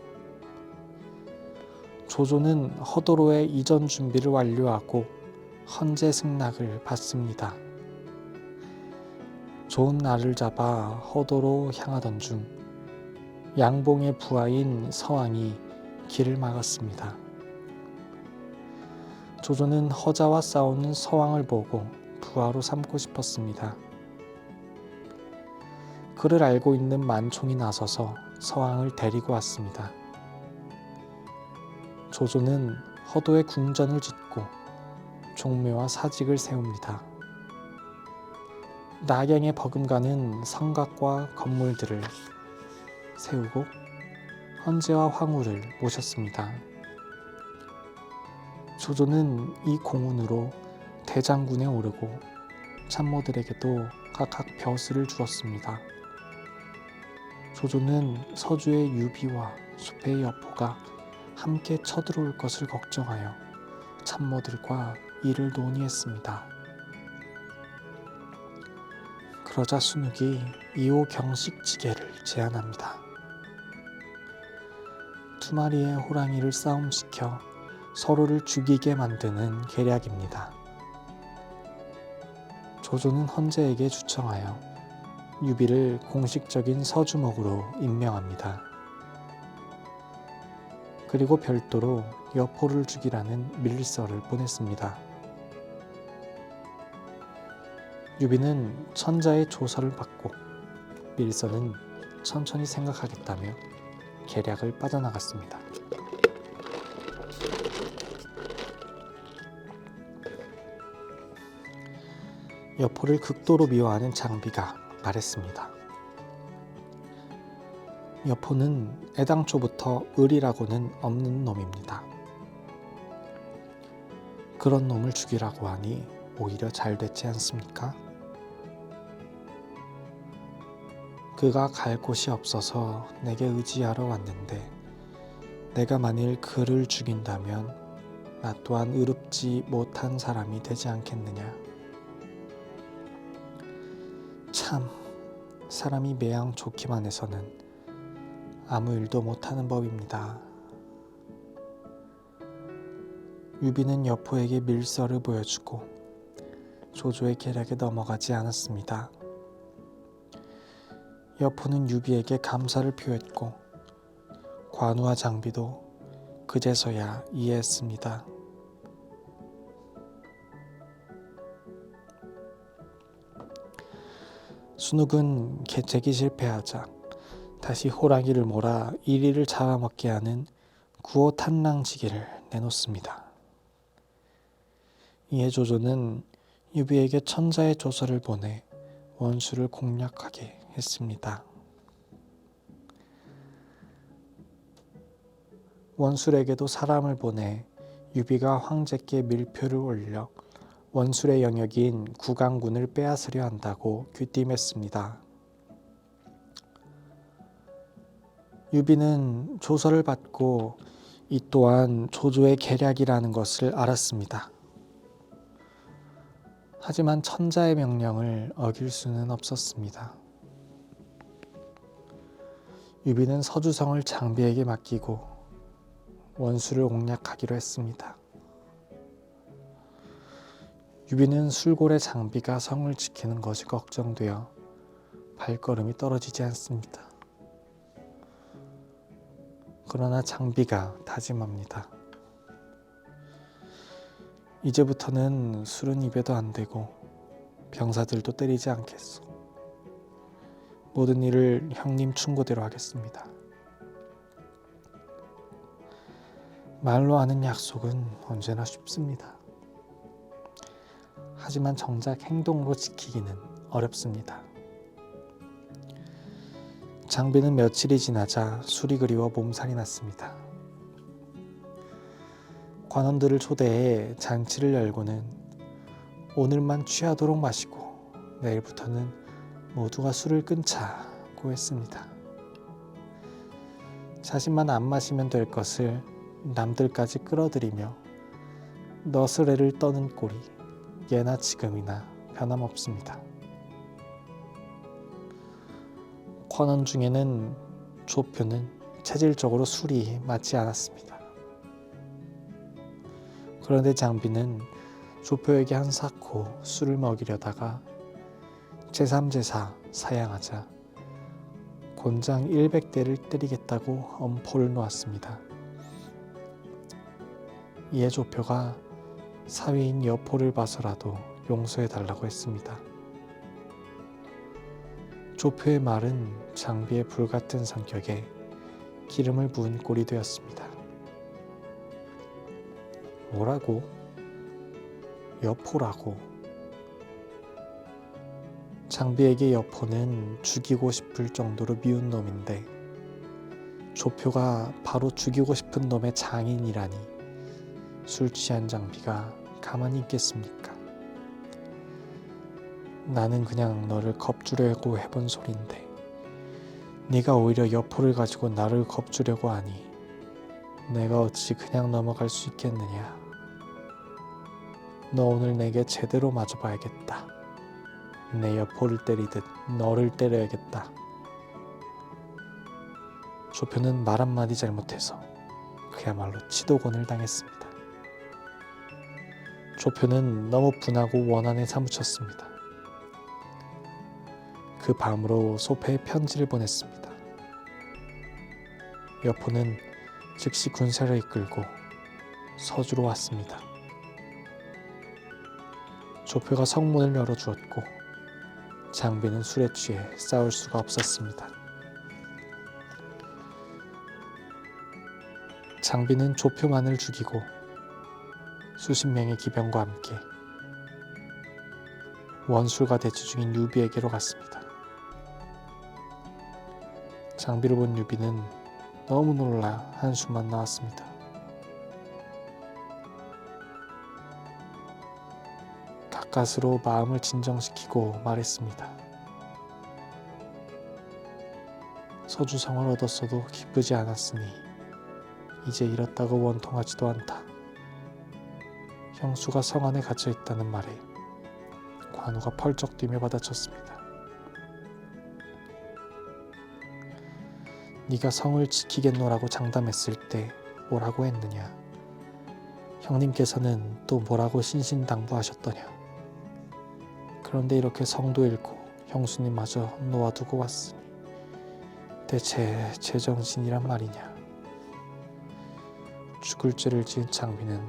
조조는 허도로의 이전 준비를 완료하고 헌재 승낙을 받습니다. 좋은 날을 잡아 허도로 향하던 중 양봉의 부하인 서왕이 길을 막았습니다. 조조는 허자와 싸우는 서왕을 보고 부하로 삼고 싶었습니다. 그를 알고 있는 만총이 나서서 서왕을 데리고 왔습니다. 조조는 허도에 궁전을 짓고 종묘와 사직을 세웁니다. 낙양에 버금가는 성곽과 건물들을 세우고 헌재와 황후를 모셨습니다. 조조는 이 공훈으로 대장군에 오르고 참모들에게도 각각 벼슬을 주었습니다. 조조는 서주의 유비와 수패의 여포가 함께 쳐들어올 것을 걱정하여 참모들과 이를 논의했습니다. 그러자 순욱이 2호 경식지계를 제안합니다. 2마리의 호랑이를 싸움시켜 서로를 죽이게 만드는 계략입니다. 조조는 헌재에게 주청하여 유비를 공식적인 서주목으로 임명합니다. 그리고 별도로 여포를 죽이라는 밀서를 보냈습니다. 유비는 천자의 조서를 받고 밀서는 천천히 생각하겠다며 계략을 빠져나갔습니다. 여포를 극도로 미워하는 장비가 말했습니다. 여포는 애당초부터 을이라고는 없는 놈입니다. 그런 놈을 죽이라고 하니 오히려 잘 됐지 않습니까? 그가 갈 곳이 없어서 내게 의지하러 왔는데 내가 만일 그를 죽인다면 나 또한 의롭지 못한 사람이 되지 않겠느냐. 참, 사람이 매양 좋기만 해서는 아무 일도 못하는 법입니다. 유비는 여포에게 밀서를 보여주고 조조의 계략에 넘어가지 않았습니다. 여포는 유비에게 감사를 표했고 관우와 장비도 그제서야 이해했습니다. 순욱은 계책이 실패하자 다시 호랑이를 몰아 이리를 잡아먹게 하는 구호 탄랑지기를 내놓습니다. 이에 조조는 유비에게 천자의 조서를 보내 원수를 공략하게 했습니다. 원술에게도 사람을 보내 유비가 황제께 밀표를 올려 원술의 영역인 구강군을 빼앗으려 한다고 귀띔했습니다. 유비는 조서를 받고 이 또한 조조의 계략이라는 것을 알았습니다. 하지만 천자의 명령을 어길 수는 없었습니다. 유비는 서주성을 장비에게 맡기고 원수를 공략하기로 했습니다. 유비는 술골의 장비가 성을 지키는 것이 걱정되어 발걸음이 떨어지지 않습니다. 그러나 장비가 다짐합니다. 이제부터는 술은 입에도 안 대고 병사들도 때리지 않겠소. 모든 일을 형님 충고대로 하겠습니다. 말로 하는 약속은 언제나 쉽습니다. 하지만 정작 행동으로 지키기는 어렵습니다. 장비는 며칠이 지나자 술이 그리워 몸살이 났습니다. 관원들을 초대해 잔치를 열고는 오늘만 취하도록 마시고 내일부터는 모두가 술을 끊자고 했습니다. 자신만 안 마시면 될 것을 남들까지 끌어들이며 너스레를 떠는 꼴이 예나 지금이나 변함없습니다. 관원 중에는 조표는 체질적으로 술이 맞지 않았습니다. 그런데 장비는 조표에게 한사코 술을 먹이려다가 제3제사 사양하자 곤장 100대를 때리겠다고 엄포를 놓았습니다. 이에 조표가 사위인 여포를 봐서라도 용서해달라고 했습니다. 조표의 말은 장비의 불같은 성격에 기름을 부은 꼴이 되었습니다. 뭐라고? 여포라고? 장비에게 여포는 죽이고 싶을 정도로 미운 놈인데 조표가 바로 죽이고 싶은 놈의 장인이라니 술 취한 장비가 가만히 있겠습니까? 나는 그냥 너를 겁주려고 해본 소린데 네가 오히려 여포를 가지고 나를 겁주려고 하니 내가 어찌 그냥 넘어갈 수 있겠느냐. 너 오늘 내게 제대로 맞아봐야겠다. 내 여포를 때리듯 너를 때려야겠다. 조표는 말 한마디 잘못해서 그야말로 치도곤을 당했습니다. 조표는 너무 분하고 원한에 사무쳤습니다. 그 밤으로 소패에 편지를 보냈습니다. 여포는 즉시 군사를 이끌고 서주로 왔습니다. 조표가 성문을 열어주었고 장비는 술에 취해 싸울 수가 없었습니다. 장비는 조표만을 죽이고 수십 명의 기병과 함께 원술과 대치 중인 유비에게로 갔습니다. 장비를 본 유비는 너무 놀라 한숨만 나왔습니다. 가까스로 마음을 진정시키고 말했습니다. 서주성을 얻었어도 기쁘지 않았으니 이제 잃었다고 원통하지도 않다. 형수가 성 안에 갇혀 있다는 말에 관우가 펄쩍 뛰며 받아쳤습니다. 네가 성을 지키겠노라고 장담했을 때 뭐라고 했느냐? 형님께서는 또 뭐라고 신신당부하셨더냐? 그런데 이렇게 성도 잃고 형수님마저 놓아두고 왔으니 대체 제정신이란 말이냐? 죽을 죄를 지은 장비는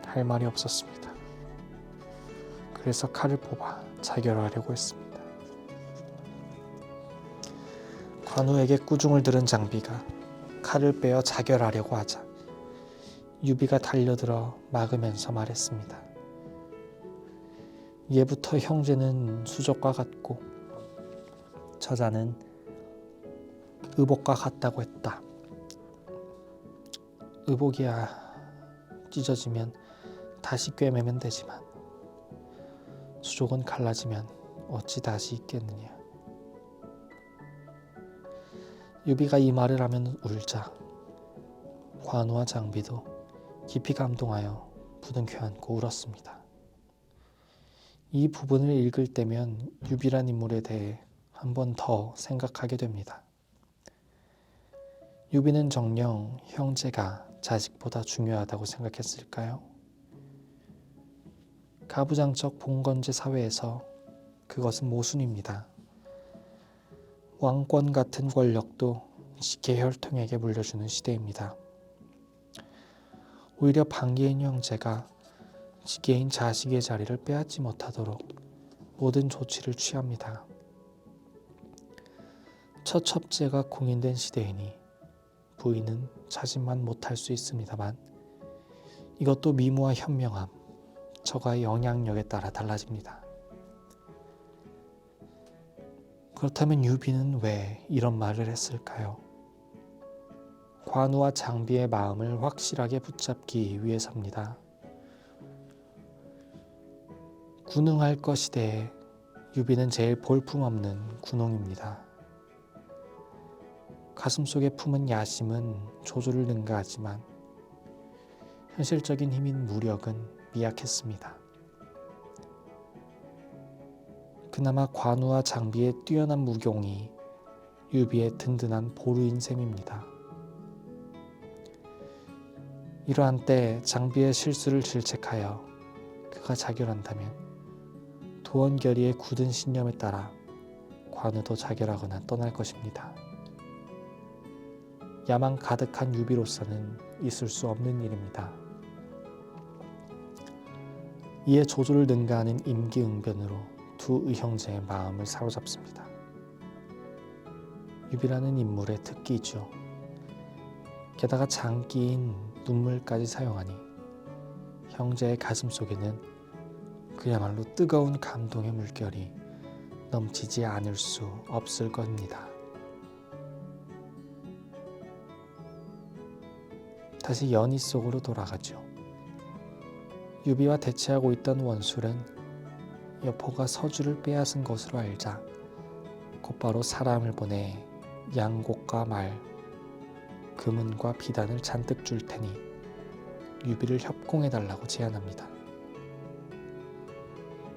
할 말이 없었습니다. 그래서 칼을 뽑아 자결하려고 했습니다. 관우에게 꾸중을 들은 장비가 칼을 빼어 자결하려고 하자 유비가 달려들어 막으면서 말했습니다. 예부터 형제는 수족과 같고 저자는 의복과 같다고 했다. 의복이야 찢어지면 다시 꿰매면 되지만 수족은 갈라지면 어찌 다시 있겠느냐. 유비가 이 말을 하면 울자 관우와 장비도 깊이 감동하여 부둥켜 안고 울었습니다. 이 부분을 읽을 때면 유비란 인물에 대해 한 번 더 생각하게 됩니다. 유비는 정녕 형제가 자식보다 중요하다고 생각했을까요? 가부장적 봉건제 사회에서 그것은 모순입니다. 왕권 같은 권력도 직계 혈통에게 물려주는 시대입니다. 오히려 반기인 형제가 지게인 자식의 자리를 빼앗지 못하도록 모든 조치를 취합니다. 첫 첩제가 공인된 시대이니 부인은 자신만 못할 수 있습니다만 이것도 미모와 현명함, 처가의 영향력에 따라 달라집니다. 그렇다면 유비는 왜 이런 말을 했을까요? 관우와 장비의 마음을 확실하게 붙잡기 위해서입니다. 군웅할 것이되 유비는 제일 볼품없는 군웅입니다. 가슴속에 품은 야심은 조조를 능가하지만 현실적인 힘인 무력은 미약했습니다. 그나마 관우와 장비의 뛰어난 무용이 유비의 든든한 보루인 셈입니다. 이러한 때 장비의 실수를 질책하여 그가 자결한다면 도원결의의 굳은 신념에 따라 관우도 자결하거나 떠날 것입니다. 야망 가득한 유비로서는 있을 수 없는 일입니다. 이에 조조를 능가하는 임기응변으로 두 의형제의 마음을 사로잡습니다. 유비라는 인물의 특기죠. 게다가 장기인 눈물까지 사용하니 형제의 가슴 속에는 그야말로 뜨거운 감동의 물결이 넘치지 않을 수 없을 겁니다. 다시 연희 속으로 돌아가죠. 유비와 대치하고 있던 원술은 여포가 서주를 빼앗은 것으로 알자 곧바로 사람을 보내 양곡과 말, 금은과 비단을 잔뜩 줄 테니 유비를 협공해달라고 제안합니다.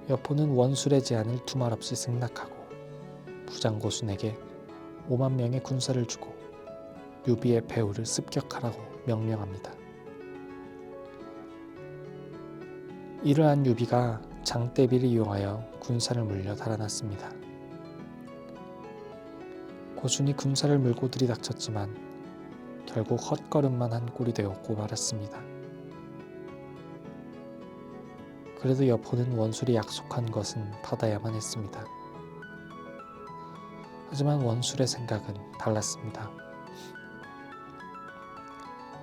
여포는 원술의 제안을 두말 없이 승낙하고 부장고순에게 5만 명의 군사를 주고 유비의 배후를 습격하라고 명령합니다. 이러한 유비가 장대비를 이용하여 군사를 물려 달아났습니다. 고순이 군사를 물고 들이닥쳤지만 결국 헛걸음만 한 꼴이 되었고 말았습니다. 그래도 여포는 원술이 약속한 것은 받아야만 했습니다. 하지만 원술의 생각은 달랐습니다.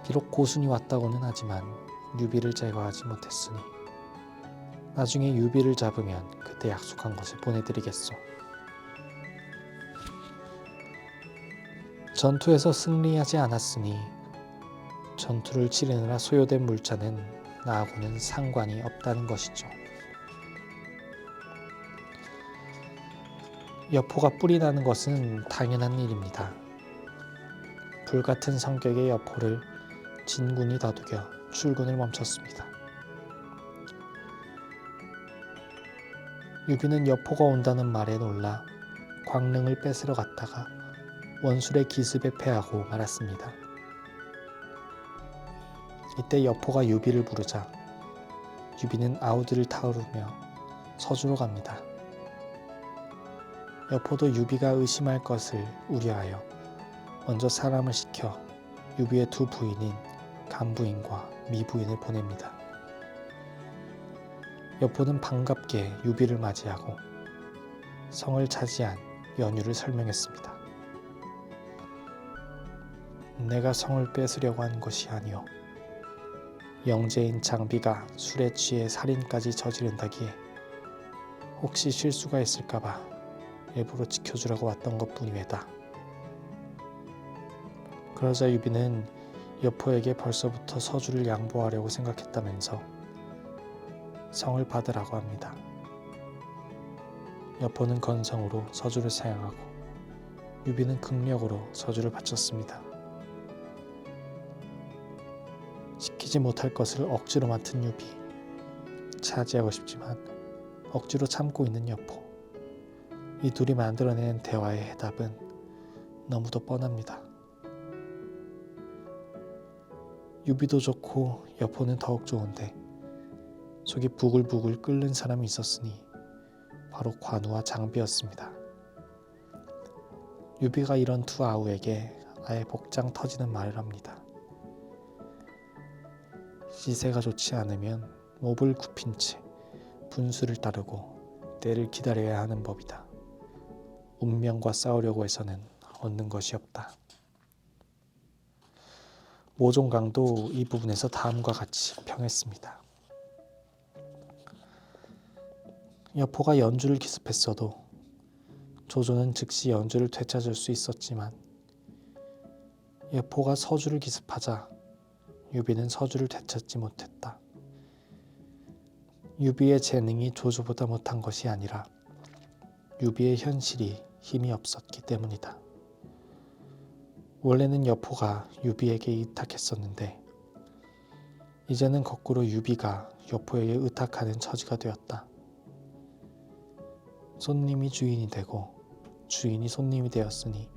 비록 고순이 왔다고는 하지만 유비를 제거하지 못했으니 나중에 유비를 잡으면 그때 약속한 것을 보내드리겠소. 전투에서 승리하지 않았으니 전투를 치르느라 소요된 물자는 나하고는 상관이 없다는 것이죠. 여포가 뿔이 나는 것은 당연한 일입니다. 불같은 성격의 여포를 진군이 다독여 출군을 멈췄습니다. 유비는 여포가 온다는 말에 놀라 광릉을 뺏으러 갔다가 원술의 기습에 패하고 말았습니다. 이때 여포가 유비를 부르자 유비는 아우들을 타오르며 서주로 갑니다. 여포도 유비가 의심할 것을 우려하여 먼저 사람을 시켜 유비의 두 부인인 간부인과 미부인을 보냅니다. 여포는 반갑게 유비를 맞이하고 성을 차지한 연유를 설명했습니다. 내가 성을 뺏으려고 한 것이 아니오. 영재인 장비가 술에 취해 살인까지 저지른다기에 혹시 실수가 있을까봐 일부러 지켜주라고 왔던 것뿐이외다. 그러자 유비는 여포에게 벌써부터 서주를 양보하려고 생각했다면서 성을 받으라고 합니다. 여포는 건성으로 서주를 사양하고 유비는 극력으로 서주를 바쳤습니다. 시키지 못할 것을 억지로 맡은 유비, 차지하고 싶지만 억지로 참고 있는 여포. 이 둘이 만들어낸 대화의 해답은 너무도 뻔합니다. 유비도 좋고 여포는 더욱 좋은데 속이 부글부글 끓는 사람이 있었으니 바로 관우와 장비였습니다. 유비가 이런 두 아우에게 아예 복장 터지는 말을 합니다. 시세가 좋지 않으면 몹을 굽힌 채 분수를 따르고 때를 기다려야 하는 법이다. 운명과 싸우려고 해서는 얻는 것이 없다. 모종강도 이 부분에서 다음과 같이 평했습니다. 여포가 연주를 기습했어도 조조는 즉시 연주를 되찾을 수 있었지만 여포가 서주를 기습하자 유비는 서주를 되찾지 못했다. 유비의 재능이 조조보다 못한 것이 아니라 유비의 현실이 힘이 없었기 때문이다. 원래는 여포가 유비에게 의탁했었는데 이제는 거꾸로 유비가 여포에게 의탁하는 처지가 되었다. 손님이 주인이 되고 주인이 손님이 되었으니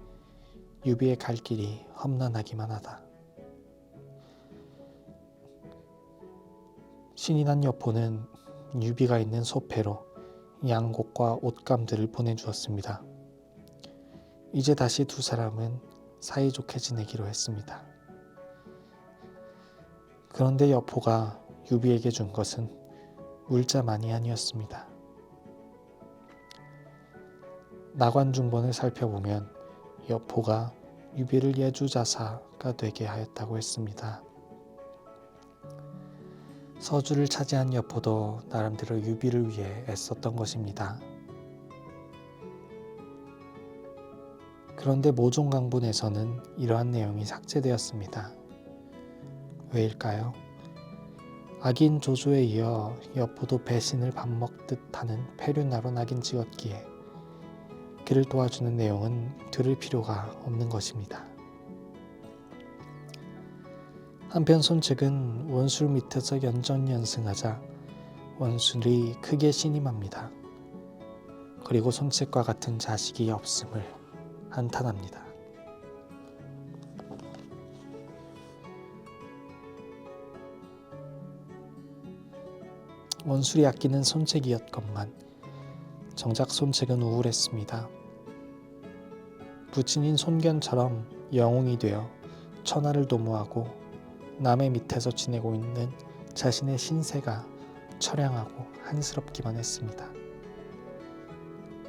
유비의 갈 길이 험난하기만 하다. 신이 난 여포는 유비가 있는 소패로 양곡과 옷감들을 보내주었습니다. 이제 다시 두 사람은 사이좋게 지내기로 했습니다. 그런데 여포가 유비에게 준 것은 물자만이 아니었습니다. 나관중본을 살펴보면 여포가 유비를 예주자사가 되게 하였다고 했습니다. 서주를 차지한 여포도 나름대로 유비를 위해 애썼던 것입니다. 그런데 모종강본에서는 이러한 내용이 삭제되었습니다. 왜일까요? 악인 조조에 이어 여포도 배신을 밥 먹듯 하는 패륜나로 낙인 찍었기에 그를 도와주는 내용은 들을 필요가 없는 것입니다. 한편 손책은 원술 밑에서 연전연승하자 원술이 크게 신임합니다. 그리고 손책과 같은 자식이 없음을 한탄합니다. 원술이 아끼는 손책이었건만 정작 손책은 우울했습니다. 부친인 손견처럼 영웅이 되어 천하를 도모하고 남의 밑에서 지내고 있는 자신의 신세가 처량하고 한스럽기만 했습니다.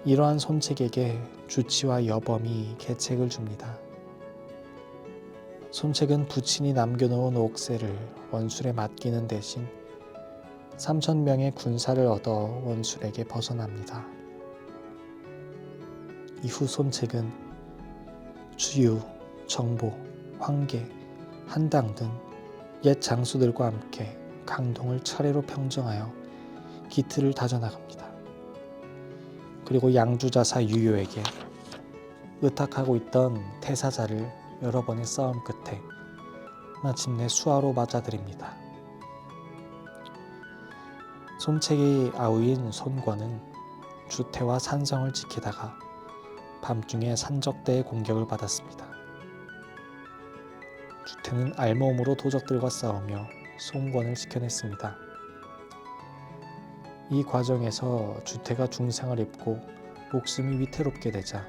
이러한 손책에게 주치와 여범이 계책을 줍니다. 손책은 부친이 남겨놓은 옥새를 원술에 맡기는 대신 3,000명의 군사를 얻어 원술에게 벗어납니다. 이후 손책은 주유, 정보, 황계, 한당 등 옛 장수들과 함께 강동을 차례로 평정하여 기틀을 다져나갑니다. 그리고 양주자사 유효에게 의탁하고 있던 태사자를 여러 번의 싸움 끝에 마침내 수하로 맞아들입니다. 손책의 아우인 손권은 주태와 산성을 지키다가 밤중에 산적대의 공격을 받았습니다. 주태는 알몸으로 도적들과 싸우며 손권을 지켜냈습니다. 이 과정에서 주태가 중상을 입고 목숨이 위태롭게 되자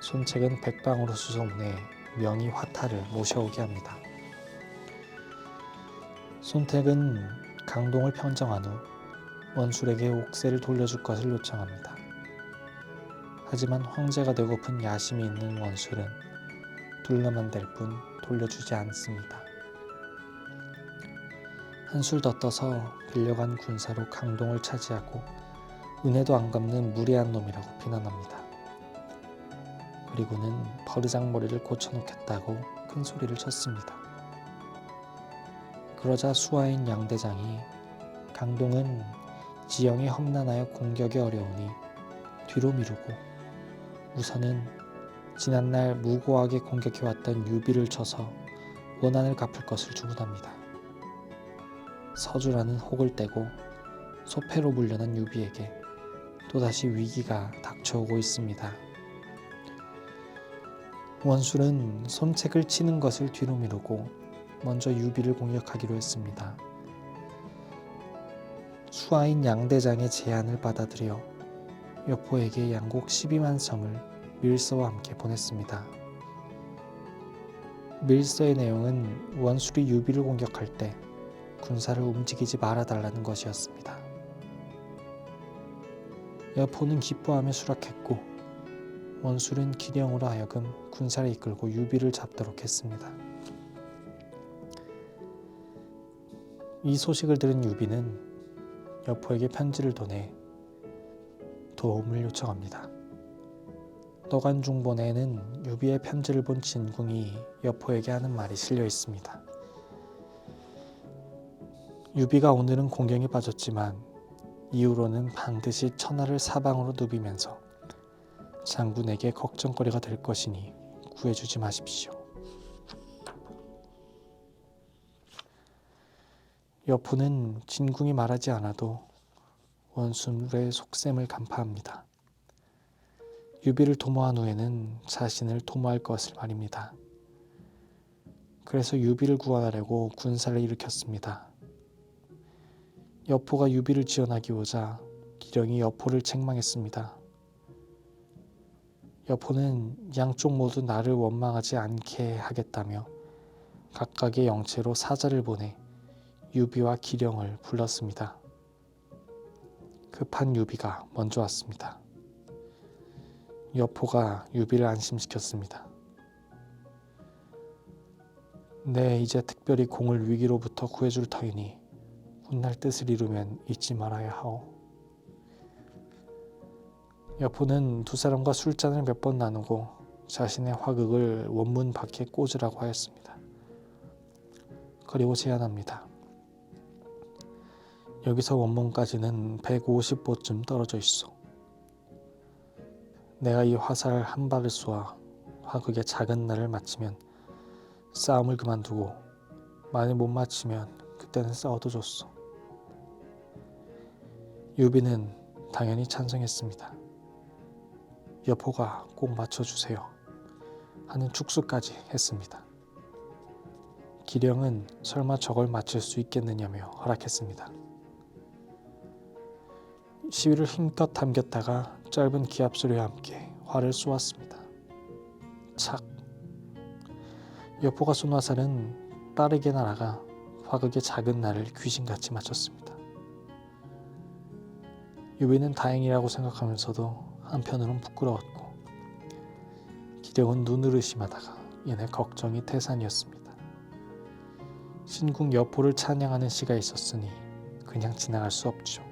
손책은 백방으로 수소문해 명의 화타를 모셔오게 합니다. 손택은 강동을 평정한 후 원술에게 옥새를 돌려줄 것을 요청합니다. 하지만 황제가 되고픈 야심이 있는 원술은 둘러만 댈 뿐 돌려주지 않습니다. 한술 더 떠서 빌려간 군사로 강동을 차지하고 은혜도 안 갚는 무례한 놈이라고 비난합니다. 그리고는 버르장머리를 고쳐놓겠다고 큰 소리를 쳤습니다. 그러자 수하인 양대장이 강동은 지형이 험난하여 공격이 어려우니 뒤로 미루고 우선은 지난날 무고하게 공격해왔던 유비를 쳐서 원한을 갚을 것을 주문합니다. 서주라는 혹을 떼고 소패로 물려난 유비에게 또다시 위기가 닥쳐오고 있습니다. 원술은 손책을 치는 것을 뒤로 미루고 먼저 유비를 공격하기로 했습니다. 수하인 양대장의 제안을 받아들여 여포에게 양곡 12만 성을 밀서와 함께 보냈습니다. 밀서의 내용은 원술이 유비를 공격할 때 군사를 움직이지 말아달라는 것이었습니다. 여포는 기뻐하며 수락했고 원술은 기령으로 하여금 군사를 이끌고 유비를 잡도록 했습니다. 이 소식을 들은 유비는 여포에게 편지를 보내 도움을 요청합니다. 노간중본에는 유비의 편지를 본 진궁이 여포에게 하는 말이 실려 있습니다. 유비가 오늘은 공경에 빠졌지만 이후로는 반드시 천하를 사방으로 누비면서 장군에게 걱정거리가 될 것이니 구해주지 마십시오. 여포는 진궁이 말하지 않아도 원술의 속셈을 간파합니다. 유비를 도모한 후에는 자신을 도모할 것을 말입니다. 그래서 유비를 구원하려고 군사를 일으켰습니다. 여포가 유비를 지원하기 오자 기령이 여포를 책망했습니다. 여포는 양쪽 모두 나를 원망하지 않게 하겠다며 각각의 영체로 사자를 보내 유비와 기령을 불렀습니다. 급한 유비가 먼저 왔습니다. 여포가 유비를 안심시켰습니다. 네, 이제 특별히 공을 위기로부터 구해줄 터이니 훗날 뜻을 이루면 잊지 말아야 하오. 여포는 두 사람과 술잔을 몇 번 나누고 자신의 화극을 원문 밖에 꽂으라고 하였습니다. 그리고 제안합니다. 여기서 원문까지는 150보쯤 떨어져 있어. 내가 이 화살 한 발을 쏘아 화극의 작은 날을 맞추면 싸움을 그만두고 만일 못 맞추면 그때는 싸워도 좋소. 유비는 당연히 찬성했습니다. 여포가 꼭 맞춰주세요 하는 축수까지 했습니다. 기령은 설마 저걸 맞출 수 있겠느냐며 허락했습니다. 시위를 힘껏 당겼다가 짧은 기합소리와 함께 활을 쏘았습니다. 착! 여포가 쏜 화살은 빠르게 날아가 화극의 작은 날을 귀신같이 맞췄습니다. 유비는 다행이라고 생각하면서도 한편으론 부끄러웠고 기령은 눈을 의심하다가 이내 걱정이 태산이었습니다. 신궁 여포를 찬양하는 시가 있었으니 그냥 지나갈 수 없죠.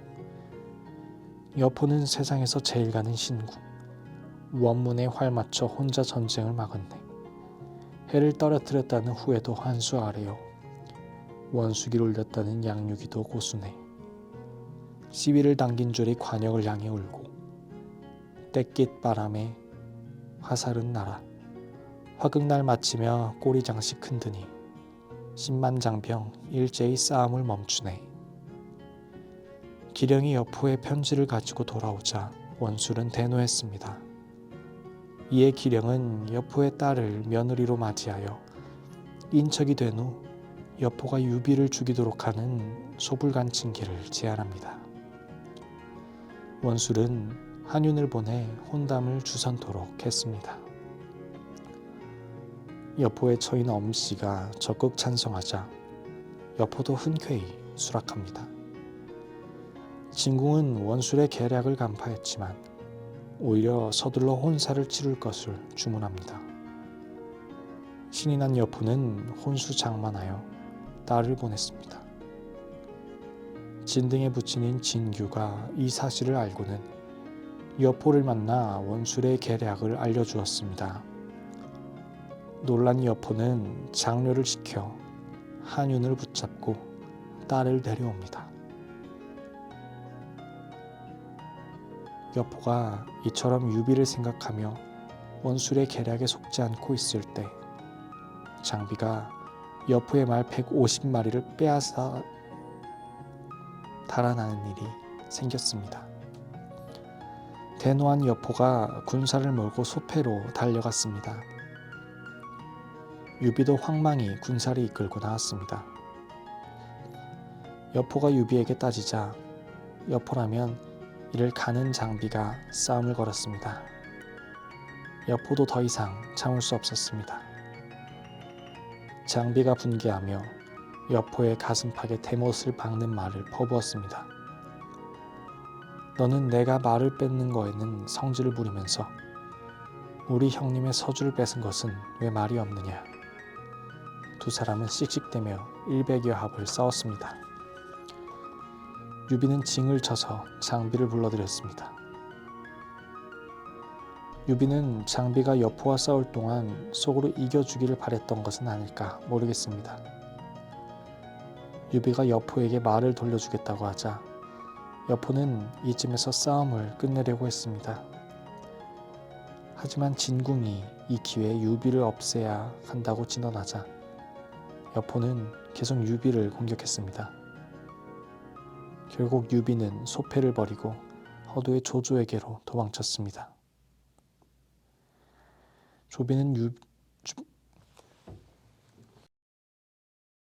여포는 세상에서 제일 가는 신궁, 원문에 활 맞춰 혼자 전쟁을 막았네. 해를 떨어뜨렸다는 후에도 환수 아래요. 원수기를 올렸다는 양육이도 고수네. 시위를 당긴 줄이 관역을 향해 울고 떼깃 바람에 화살은 날아 화극날 마치며 꼬리 장식 흔드니 10만 장병 일제히 싸움을 멈추네. 기령이 여포의 편지를 가지고 돌아오자 원술은 대노했습니다. 이에 기령은 여포의 딸을 며느리로 맞이하여 인척이 된 후 여포가 유비를 죽이도록 하는 소불간칭기를 제안합니다. 원술은 한윤을 보내 혼담을 주선토록 했습니다. 여포의 처인 엄씨가 적극 찬성하자 여포도 흔쾌히 수락합니다. 진궁은 원술의 계략을 간파했지만 오히려 서둘러 혼사를 치룰 것을 주문합니다. 신이 난 여포는 혼수 장만하여 딸을 보냈습니다. 진등의 부친인 진규가 이 사실을 알고는 여포를 만나 원술의 계략을 알려주었습니다. 놀란 여포는 장료를 시켜 한윤을 붙잡고 딸을 데려옵니다. 여포가 이처럼 유비를 생각하며 원술의 계략에 속지 않고 있을 때 장비가 여포의 말 150마리를 빼앗아 달아나는 일이 생겼습니다. 대노한 여포가 군사를 몰고 소패로 달려갔습니다. 유비도 황망히 군사를 이끌고 나왔습니다. 여포가 유비에게 따지자 여포라면 이를 가는 장비가 싸움을 걸었습니다. 여포도 더 이상 참을 수 없었습니다. 장비가 분개하며 여포의 가슴팍에 대못을 박는 말을 퍼부었습니다. 너는 내가 말을 뺏는 거에는 성질을 부리면서 우리 형님의 서주를 뺏은 것은 왜 말이 없느냐. 두 사람은 씩씩대며 100여 합을 싸웠습니다. 유비는 징을 쳐서 장비를 불러들였습니다. 유비는 장비가 여포와 싸울 동안 속으로 이겨주기를 바랬던 것은 아닐까 모르겠습니다. 유비가 여포에게 말을 돌려주겠다고 하자 여포는 이쯤에서 싸움을 끝내려고 했습니다. 하지만 진궁이 이 기회에 유비를 없애야 한다고 진언하자 여포는 계속 유비를 공격했습니다. 결국 유비는 소패를 버리고 허도의 조조에게로 도망쳤습니다. 조비는